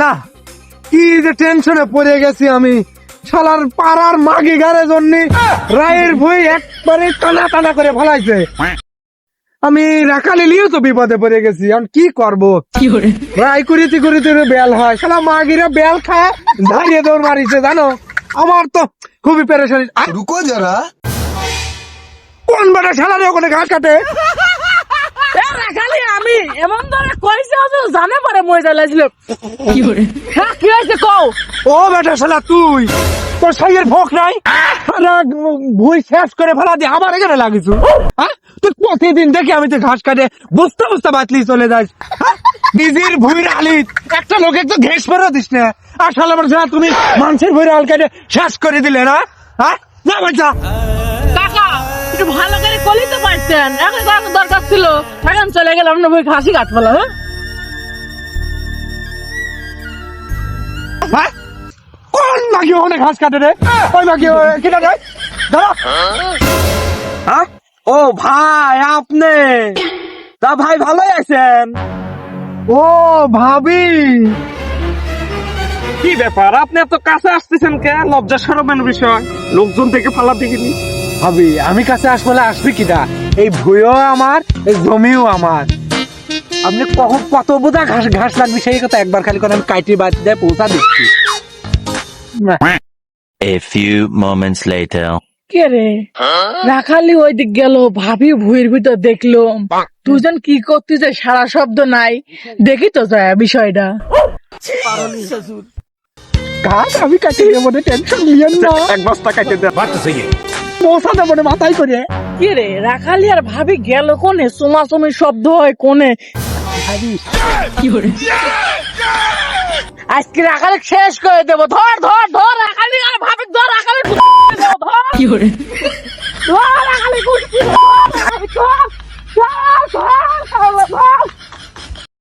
না, কি যে টেনশনে পড়ে গেছি আমি। শালার পাড়ার মাগি গারে জন্য রায়ের বই একবারে টানা টানা করে ফেলাইছে। আমি রাখালি লিয়েও তো বিপদে পড়ে গেছি, এখন কি করবো? রায় করিতে করিতে বেল হয়, শালা মাগিরা বেল খায় ঝাড়িয়ে দৌড় মারিছে জানো। আমার তো খুবই পেরেশানি। रुको जरा। কোন বেটা শালারে ওখানে ঘাস কাটে? খালি আমি এমন ধরে কইছে জানে পারে মজা লাগছিল। কি করে? হ্যাঁ কি হয়েছে কও? ও বেটা শালা তুই, তোর সাইয়ের ভোগ নাই? ভুই শেষ করে ফেলা দিয়ে আবার এখানে লাগিস। হ্যাঁ, তুই প্রতিদিন দেখি আমি তো ঘাস কাটে বুঝতে বুঝতে বাতলি চলে যাস। নিজের ভুইয়ের আলিত একটা লোকে তো ঘেস ফেরা দিস না। আর শালা আমার যা তুমি মানুষের ভুইয়ের আল কাটে শেষ করে দিলে না? হ্যাঁ না বাচ্চা কাকা একটু ভালো করে কলিতে পারতেন, এখন কারণ দরকার ছিল। এখন চলে গেলাম না বই ঘাসি কাটবলা। হ্যাঁ, কোন মাগি ওখানে ঘাস কাটে রে? ওই মাগি কিনা রে? দাঁড়া। হ্যাঁ, ও ভাই আপনি তা ভাই ভালোই আছেন? ও ভাবি, কি ব্যাপার আপনি এত কাছে আসতেছেন কে? লজ্জা শরমের বিষয়, লোকজন থেকে ফালা দেখিনি। ভাবি আমি কাছে আসলে আসবি কিনা? এই ভুইও আমার, এই জমিও আমার। আপনি কখন কত বোঝা ঘাস ঘাস লাগবে সেই কথা একবার খালি করে আমি কাইটি বাদ দিয়ে পৌঁছা দিচ্ছি। A few moments later. কে রে রাখালি ওই দিক গেল, ভাবি ভুঁইয়ের ভিতর দেখলো। দুজন কি করতেছে সারা শব্দ নাই, দেখি তো যায় বিষয়টা। ঘাস আমি কাটি দেবো, টেনশন নিয়েন না। এক বস্তা কাটে দেন। পৌঁছা দেবো মাথায় করে। কে রে রাখালি আর ভাবি গেল কোনে? সোমাসুমি শব্দ হয় কোনে? কি করে আজকে রাখালি শেষ করে দেবো। ধর ধর ধর রাখালি আর ভাবি ধর, রাখালি কি করে ধর রাখালি ধর রাখালি ধর ধর ধর ধর